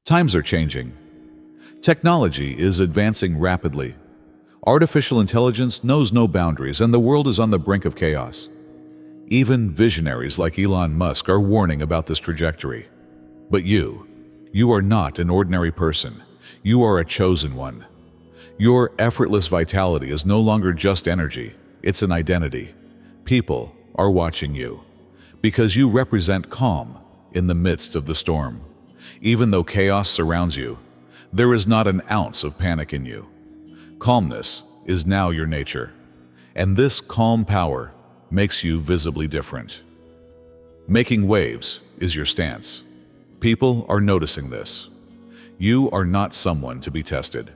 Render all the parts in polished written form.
Times are changing. Technology is advancing rapidly. Artificial intelligence knows no boundaries, and the world is on the brink of chaos. Even visionaries like Elon Musk are warning about this trajectory. But you are not an ordinary person. You are a chosen one. Your effortless vitality is no longer just energy, it's an identity. People are watching you because you represent calm in the midst of the storm. Even though chaos surrounds you, there is not an ounce of panic in you. Calmness is now your nature, and this calm power makes you visibly different. Making waves is your stance. People are noticing this. You are not someone to be tested.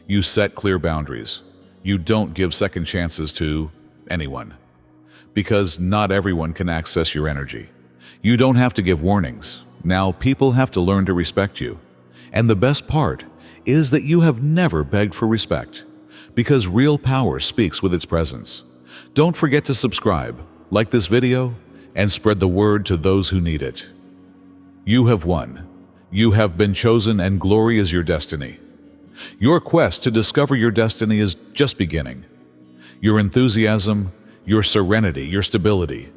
You set clear boundaries. You don't give second chances to anyone, because not everyone can access your energy. You don't have to give warnings. Now people have to learn to respect you. And the best part is that you have never begged for respect, because real power speaks with its presence. Don't forget to subscribe, like this video, and spread the word to those who need it. You have won. You have been chosen, and glory is your destiny. Your quest to discover your destiny is just beginning. Your enthusiasm, your serenity, your stability,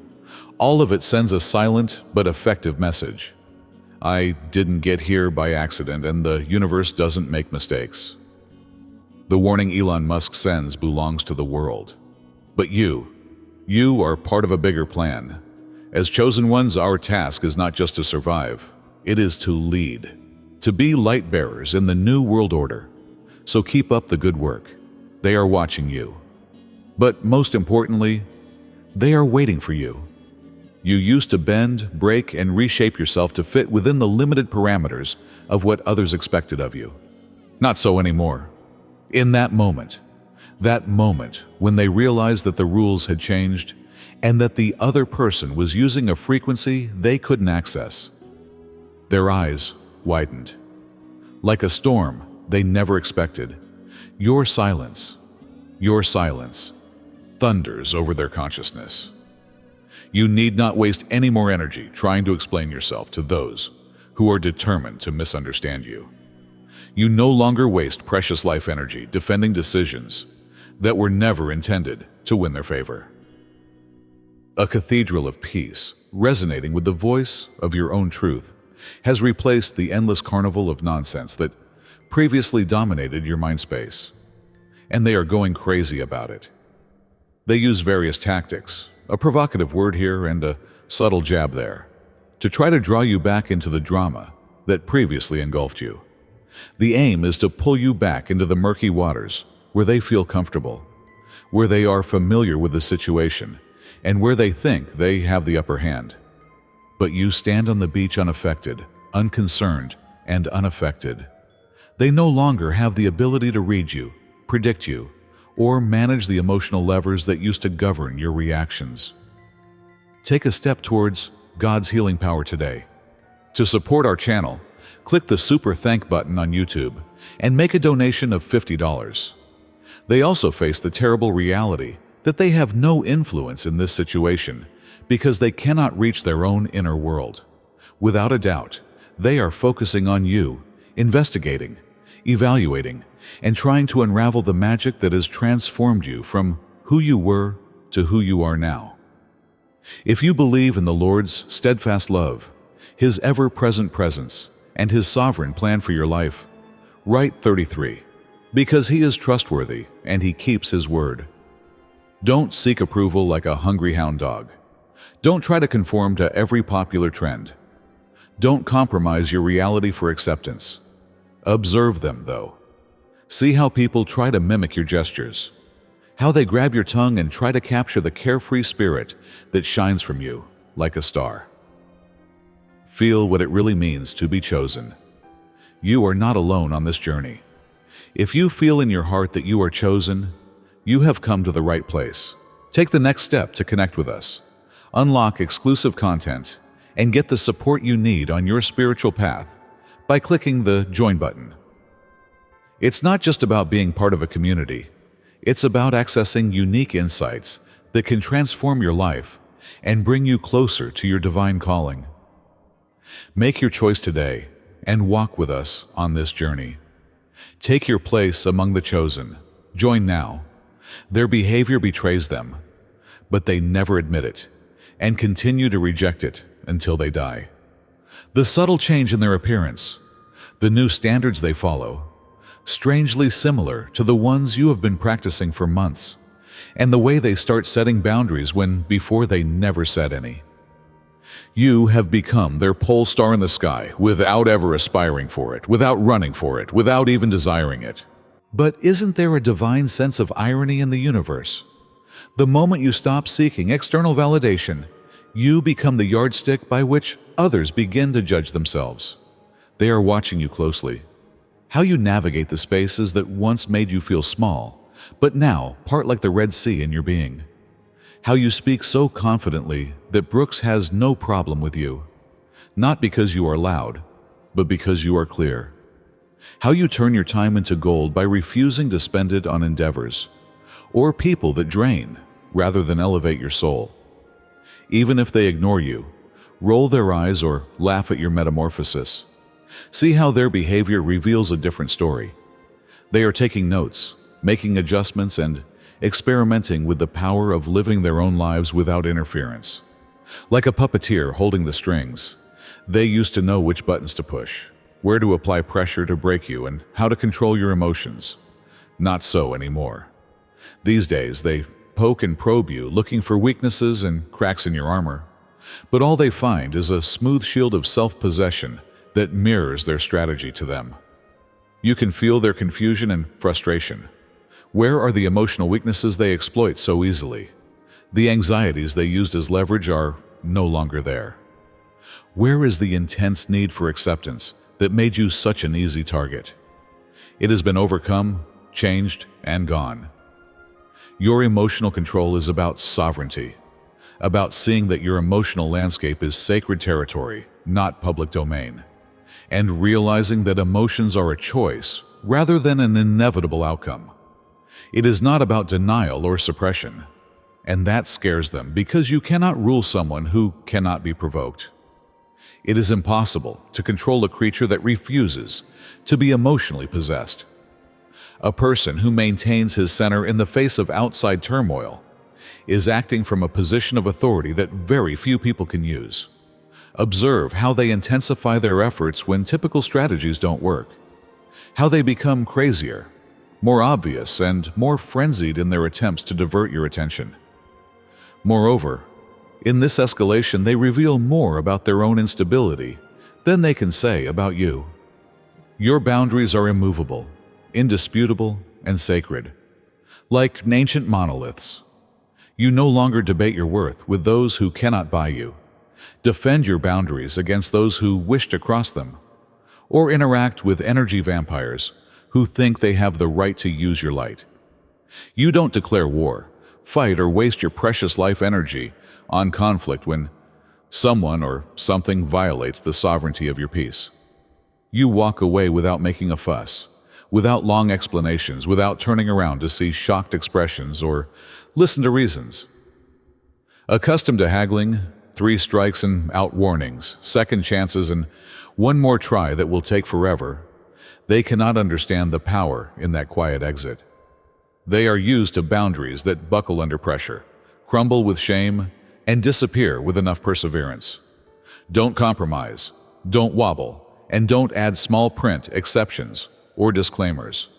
all of it sends a silent but effective message. I didn't get here by accident, and the universe doesn't make mistakes. The warning Elon Musk sends belongs to the world. But you are part of a bigger plan. As chosen ones, our task is not just to survive, it is to lead, to be light bearers in the new world order. So keep up the good work. They are watching you. But most importantly, they are waiting for you. You used to bend, break, and reshape yourself to fit within the limited parameters of what others expected of you. Not so anymore. In that moment when they realized that the rules had changed and that the other person was using a frequency they couldn't access, their eyes widened. Like a storm they never expected, your silence thunders over their consciousness. You need not waste any more energy trying to explain yourself to those who are determined to misunderstand you. You no longer waste precious life energy defending decisions that were never intended to win their favor. A cathedral of peace, resonating with the voice of your own truth, has replaced the endless carnival of nonsense that previously dominated your mind space. And they are going crazy about it. They use various tactics, a provocative word here and a subtle jab there, to try to draw you back into the drama that previously engulfed you. The aim is to pull you back into the murky waters where they feel comfortable, where they are familiar with the situation, and where they think they have the upper hand. But you stand on the beach unaffected, unconcerned, and unaffected. They no longer have the ability to read you, predict you, or manage the emotional levers that used to govern your reactions. Take a step towards God's healing power today. To support our channel, click the Super Thank button on YouTube and make a donation of $50. They also face the terrible reality that they have no influence in this situation because they cannot reach their own inner world. Without a doubt, they are focusing on you, investigating, evaluating, and trying to unravel the magic that has transformed you from who you were to who you are now. If you believe in the Lord's steadfast love, His ever-present presence, and His sovereign plan for your life, write 33, because He is trustworthy and He keeps His word. Don't seek approval like a hungry hound dog. Don't try to conform to every popular trend. Don't compromise your reality for acceptance. Observe them, though. See how people try to mimic your gestures, how they grab your tongue and try to capture the carefree spirit that shines from you like a star. Feel what it really means to be chosen. You are not alone on this journey. If you feel in your heart that you are chosen, you have come to the right place. Take the next step to connect with us, unlock exclusive content, and get the support you need on your spiritual path by clicking the Join button. It's not just about being part of a community. It's about accessing unique insights that can transform your life and bring you closer to your divine calling. Make your choice today and walk with us on this journey. Take your place among the chosen. Join now. Their behavior betrays them, but they never admit it and continue to reject it until they die. The subtle change in their appearance, the new standards they follow, strangely similar to the ones you have been practicing for months, and the way they start setting boundaries when before they never set any. You have become their pole star in the sky without ever aspiring for it, without running for it, without even desiring it. But isn't there a divine sense of irony in the universe? The moment you stop seeking external validation, you become the yardstick by which others begin to judge themselves. They are watching you closely. How you navigate the spaces that once made you feel small, but now part like the Red Sea in your being. How you speak so confidently that Brooks has no problem with you, not because you are loud, but because you are clear. How you turn your time into gold by refusing to spend it on endeavors or people that drain rather than elevate your soul. Even if they ignore you, roll their eyes, or laugh at your metamorphosis, see how their behavior reveals a different story. They are taking notes, making adjustments, and experimenting with the power of living their own lives without interference. Like a puppeteer holding the strings, they used to know which buttons to push, where to apply pressure to break you, and how to control your emotions. Not so anymore. These days, they poke and probe you, looking for weaknesses and cracks in your armor. But all they find is a smooth shield of self-possession that mirrors their strategy to them. You can feel their confusion and frustration. Where are the emotional weaknesses they exploit so easily? The anxieties they used as leverage are no longer there. Where is the intense need for acceptance that made you such an easy target? It has been overcome, changed, and gone. Your emotional control is about sovereignty, about seeing that your emotional landscape is sacred territory, not public domain, and realizing that emotions are a choice rather than an inevitable outcome. It is not about denial or suppression, and that scares them because you cannot rule someone who cannot be provoked. It is impossible to control a creature that refuses to be emotionally possessed. A person who maintains his center in the face of outside turmoil is acting from a position of authority that very few people can use. Observe how they intensify their efforts when typical strategies don't work, how they become crazier, more obvious, and more frenzied in their attempts to divert your attention. Moreover, in this escalation, they reveal more about their own instability than they can say about you. Your boundaries are immovable, indisputable, and sacred. Like ancient monoliths, you no longer debate your worth with those who cannot buy you, defend your boundaries against those who wish to cross them, or interact with energy vampires who think they have the right to use your light. You don't declare war, fight, or waste your precious life energy on conflict when someone or something violates the sovereignty of your peace. You walk away without making a fuss, without long explanations, without turning around to see shocked expressions or listen to reasons. Accustomed to haggling, 3 strikes and out warnings, second chances, and one more try that will take forever, they cannot understand the power in that quiet exit. They are used to boundaries that buckle under pressure, crumble with shame, and disappear with enough perseverance. Don't compromise, don't wobble, and don't add small print exceptions or disclaimers.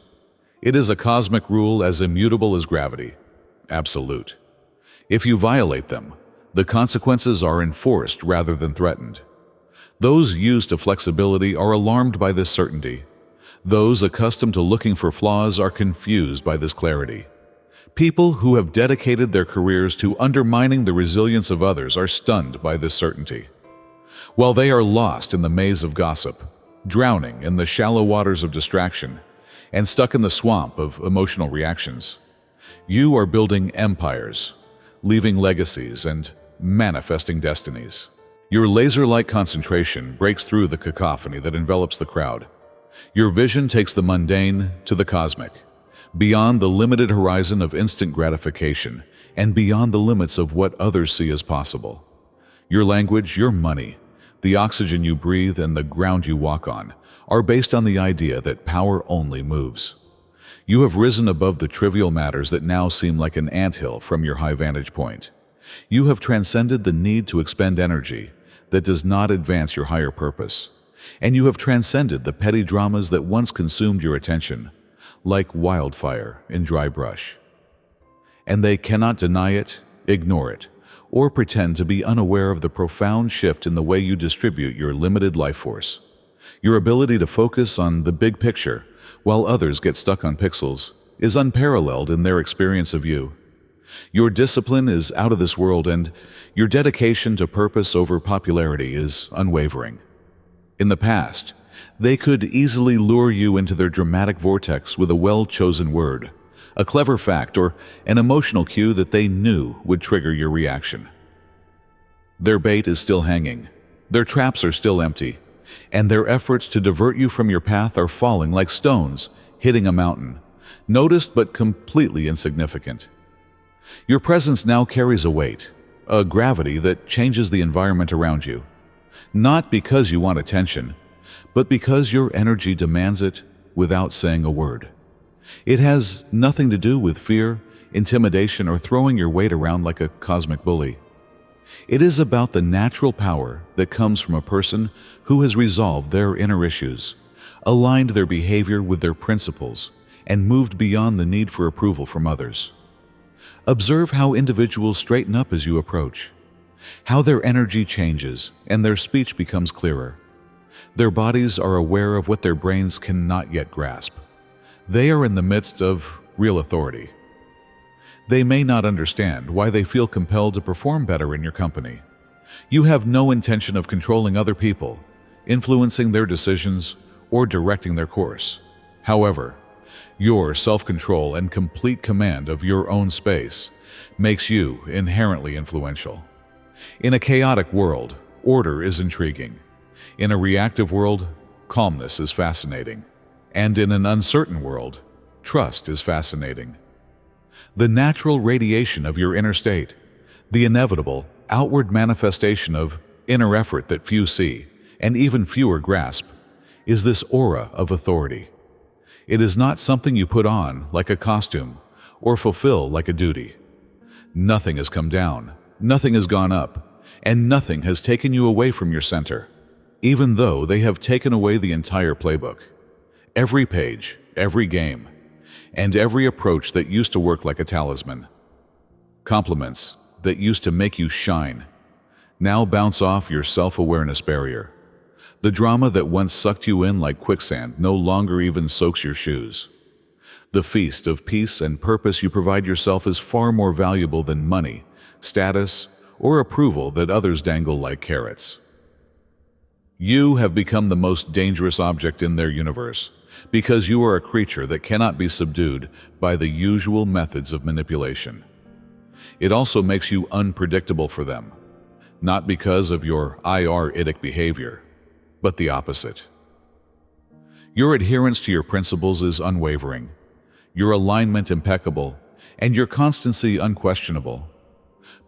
It is a cosmic rule as immutable as gravity, absolute. If you violate them, the consequences are enforced rather than threatened. Those used to flexibility are alarmed by this certainty. Those accustomed to looking for flaws are confused by this clarity. People who have dedicated their careers to undermining the resilience of others are stunned by this certainty. While they are lost in the maze of gossip, drowning in the shallow waters of distraction, and stuck in the swamp of emotional reactions, you are building empires, leaving legacies, and manifesting destinies. Your laser-like concentration breaks through the cacophony that envelops the crowd. Your vision takes the mundane to the cosmic, beyond the limited horizon of instant gratification, and beyond the limits of what others see as possible. Your language, your money, The oxygen you breathe and the ground you walk on are based on the idea that power only moves. You have risen above the trivial matters that now seem like an anthill from your high vantage point. You have transcended the need to expend energy that does not advance your higher purpose. And you have transcended the petty dramas that once consumed your attention, like wildfire in dry brush. And they cannot deny it, ignore it, or pretend to be unaware of the profound shift in the way you distribute your limited life force. Your ability to focus on the big picture while others get stuck on pixels is unparalleled in their experience of you. Your discipline is out of this world, and your dedication to purpose over popularity is unwavering. In the past, they could easily lure you into their dramatic vortex with a well-chosen word, a clever fact, or an emotional cue that they knew would trigger your reaction. Their bait is still hanging, their traps are still empty, and their efforts to divert you from your path are falling like stones hitting a mountain, noticed but completely insignificant. Your presence now carries a weight, a gravity that changes the environment around you, not because you want attention, but because your energy demands it without saying a word. It has nothing to do with fear, intimidation, or throwing your weight around like a cosmic bully. It is about the natural power that comes from a person who has resolved their inner issues, aligned their behavior with their principles, and moved beyond the need for approval from others. Observe how individuals straighten up as you approach, how their energy changes and their speech becomes clearer. Their bodies are aware of what their brains cannot yet grasp. They are in the midst of real authority. They may not understand why they feel compelled to perform better in your company. You have no intention of controlling other people, influencing their decisions, or directing their course. However, your self-control and complete command of your own space makes you inherently influential. In a chaotic world, order is intriguing. In a reactive world, calmness is fascinating. And in an uncertain world, trust is fascinating. The natural radiation of your inner state, the inevitable outward manifestation of inner effort that few see, and even fewer grasp, is this aura of authority. It is not something you put on like a costume or fulfill like a duty. Nothing has come down, nothing has gone up, and nothing has taken you away from your center, even though they have taken away the entire playbook. Every page, every game, and every approach that used to work like a talisman. Compliments that used to make you shine now bounce off your self-awareness barrier. The drama that once sucked you in like quicksand no longer even soaks your shoes. The feast of peace and purpose you provide yourself is far more valuable than money, status, or approval that others dangle like carrots. You have become the most dangerous object in their universe because you are a creature that cannot be subdued by the usual methods of manipulation. It also makes you unpredictable for them, not because of your IR-idic behavior, but the opposite. Your adherence to your principles is unwavering, your alignment impeccable, and your constancy unquestionable.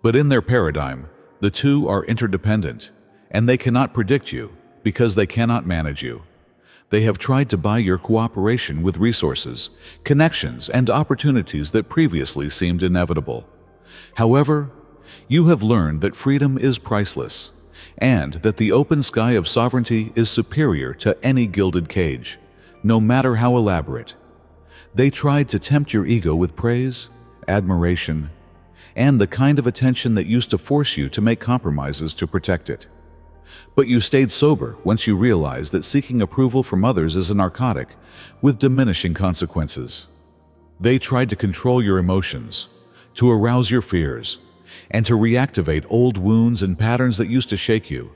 But in their paradigm, the two are interdependent, and they cannot predict you because they cannot manage you. They have tried to buy your cooperation with resources, connections, and opportunities that previously seemed inevitable. However, you have learned that freedom is priceless, and that the open sky of sovereignty is superior to any gilded cage, no matter how elaborate. They tried to tempt your ego with praise, admiration, and the kind of attention that used to force you to make compromises to protect it. But you stayed sober once you realized that seeking approval from others is a narcotic with diminishing consequences. They tried to control your emotions, to arouse your fears, and to reactivate old wounds and patterns that used to shake you.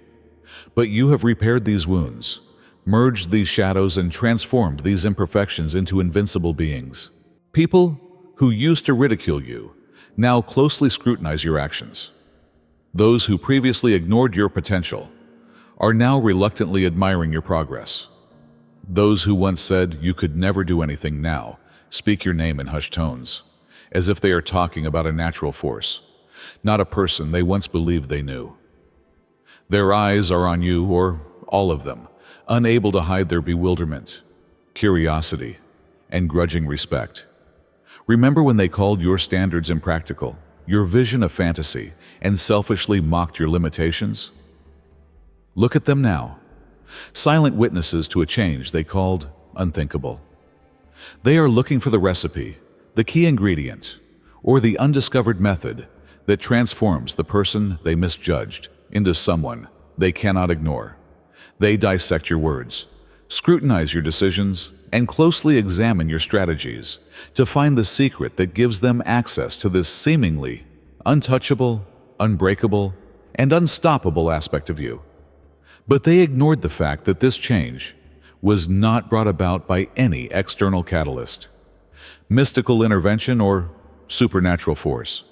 But you have repaired these wounds, merged these shadows, and transformed these imperfections into invincible beings. People who used to ridicule you now closely scrutinize your actions. Those who previously ignored your potential are now reluctantly admiring your progress. Those who once said you could never do anything now speak your name in hushed tones, as if they are talking about a natural force, not a person they once believed they knew. Their eyes are on you, or all of them, unable to hide their bewilderment, curiosity, and grudging respect. Remember when they called your standards impractical, your vision a fantasy, and selfishly mocked your limitations? Look at them now, silent witnesses to a change they called unthinkable. They are looking for the recipe, the key ingredient, or the undiscovered method that transforms the person they misjudged into someone they cannot ignore. They dissect your words, scrutinize your decisions, and closely examine your strategies to find the secret that gives them access to this seemingly untouchable, unbreakable, and unstoppable aspect of you. But they ignored the fact that this change was not brought about by any external catalyst, mystical intervention, or supernatural force.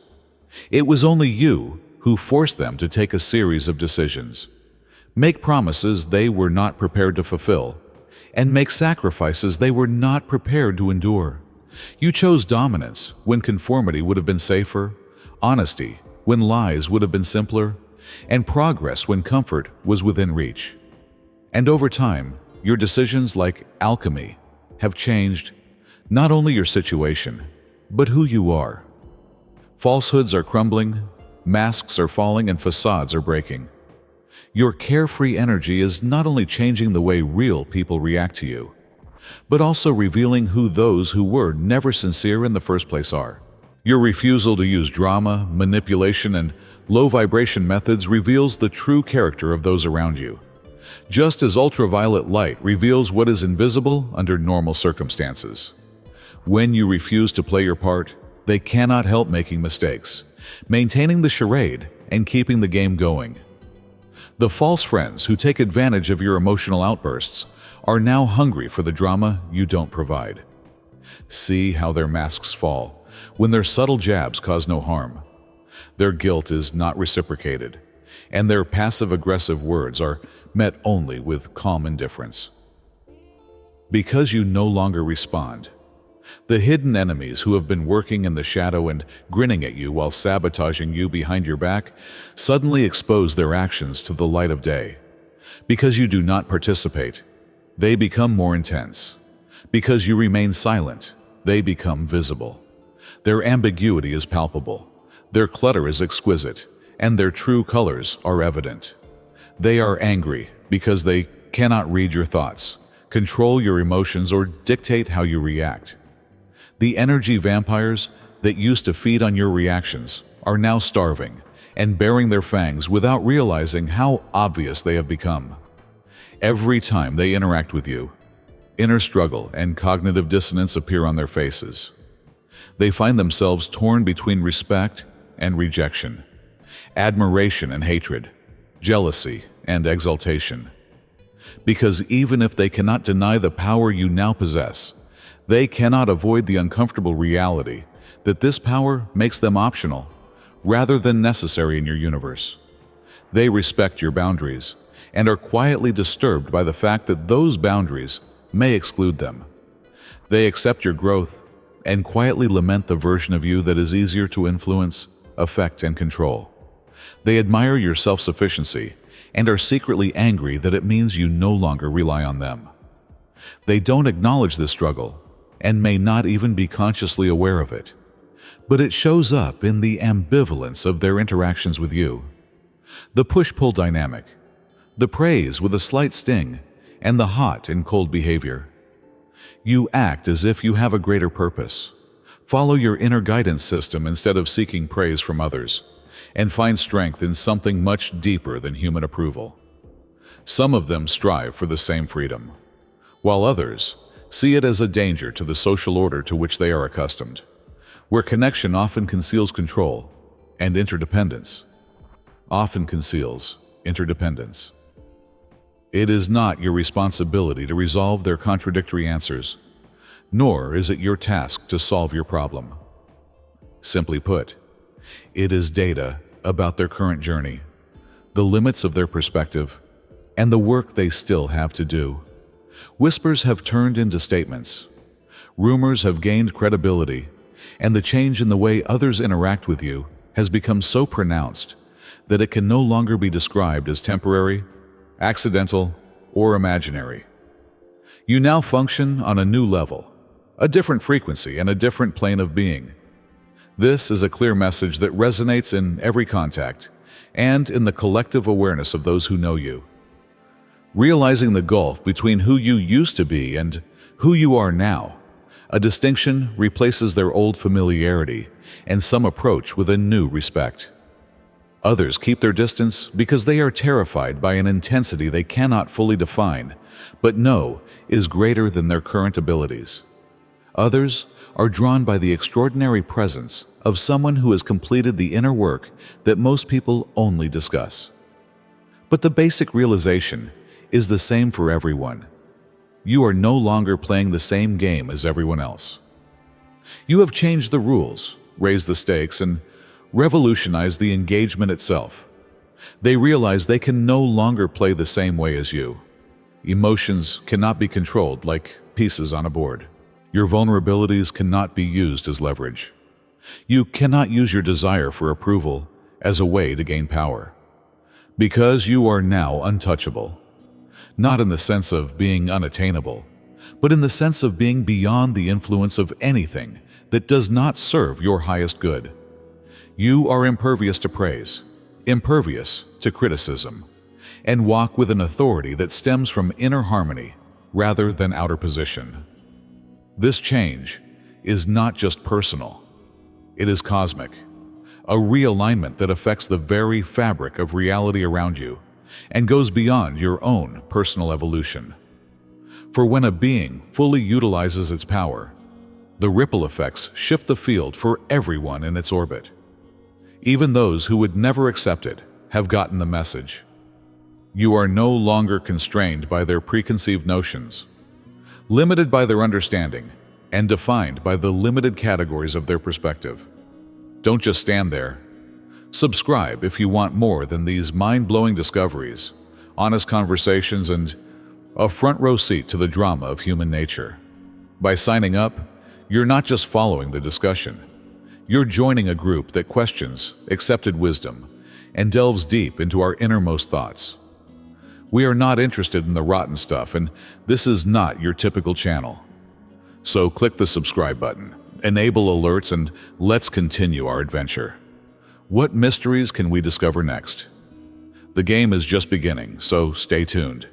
It was only you who forced them to take a series of decisions, make promises they were not prepared to fulfill, and make sacrifices they were not prepared to endure. You chose dominance when conformity would have been safer, honesty when lies would have been simpler, and progress when comfort was within reach. And over time, your decisions, like alchemy, have changed not only your situation, but who you are. Falsehoods are crumbling, masks are falling, and facades are breaking. Your carefree energy is not only changing the way real people react to you, but also revealing who those who were never sincere in the first place are. Your refusal to use drama, manipulation, and low-vibration methods reveals the true character of those around you, just as ultraviolet light reveals what is invisible under normal circumstances. When you refuse to play your part, they cannot help making mistakes, maintaining the charade, and keeping the game going. The false friends who take advantage of your emotional outbursts are now hungry for the drama you don't provide. See how their masks fall when their subtle jabs cause no harm. Their guilt is not reciprocated, and their passive-aggressive words are met only with calm indifference. Because you no longer respond, the hidden enemies who have been working in the shadow and grinning at you while sabotaging you behind your back suddenly expose their actions to the light of day. Because you do not participate, they become more intense. Because you remain silent, they become visible. Their ambiguity is palpable, their clutter is exquisite, and their true colors are evident. They are angry because they cannot read your thoughts, control your emotions, or dictate how you react. The energy vampires that used to feed on your reactions are now starving and baring their fangs without realizing how obvious they have become. Every time they interact with you, inner struggle and cognitive dissonance appear on their faces. They find themselves torn between respect and rejection, admiration and hatred, jealousy and exaltation. Because even if they cannot deny the power you now possess, they cannot avoid the uncomfortable reality that this power makes them optional, rather than necessary in your universe. They respect your boundaries and are quietly disturbed by the fact that those boundaries may exclude them. They accept your growth and quietly lament the version of you that is easier to influence, affect, and control. They admire your self-sufficiency and are secretly angry that it means you no longer rely on them. They don't acknowledge this struggle and may not even be consciously aware of it, but it shows up in the ambivalence of their interactions with you. The push-pull dynamic, the praise with a slight sting, and the hot and cold behavior. You act as if you have a greater purpose, follow your inner guidance system instead of seeking praise from others, and find strength in something much deeper than human approval. Some of them strive for the same freedom, while others see it as a danger to the social order to which they are accustomed, where connection often conceals control and interdependence. It is not your responsibility to resolve their contradictory answers, nor is it your task to solve your problem. Simply put, it is data about their current journey, the limits of their perspective, and the work they still have to do. Whispers have turned into statements. Rumors have gained credibility, and the change in the way others interact with you has become so pronounced that it can no longer be described as temporary, accidental, or imaginary. You now function on a new level, a different frequency and a different plane of being. This is a clear message that resonates in every contact and in the collective awareness of those who know you. Realizing the gulf between who you used to be and who you are now, a distinction replaces their old familiarity and some approach with a new respect. Others keep their distance because they are terrified by an intensity they cannot fully define, but know is greater than their current abilities. Others are drawn by the extraordinary presence of someone who has completed the inner work that most people only discuss. But the basic realization is the same for everyone. You are no longer playing the same game as everyone else. You have changed the rules, raised the stakes, and revolutionized the engagement itself. They realize they can no longer play the same way as you. Emotions cannot be controlled like pieces on a board. Your vulnerabilities cannot be used as leverage. You cannot use your desire for approval as a way to gain power. Because you are now untouchable. Not in the sense of being unattainable, but in the sense of being beyond the influence of anything that does not serve your highest good. You are impervious to praise, impervious to criticism, and walk with an authority that stems from inner harmony rather than outer position. This change is not just personal, it is cosmic, a realignment that affects the very fabric of reality around you and goes beyond your own personal evolution. For when a being fully utilizes its power, the ripple effects shift the field for everyone in its orbit. Even those who would never accept it have gotten the message. You are no longer constrained by their preconceived notions, limited by their understanding, and defined by the limited categories of their perspective. Don't just stand there. Subscribe if you want more than these mind-blowing discoveries, honest conversations, and a front-row seat to the drama of human nature. By signing up, you're not just following the discussion. You're joining a group that questions accepted wisdom and delves deep into our innermost thoughts. We are not interested in the rotten stuff, and this is not your typical channel. So click the subscribe button, enable alerts, and let's continue our adventure. What mysteries can we discover next? The game is just beginning, so stay tuned.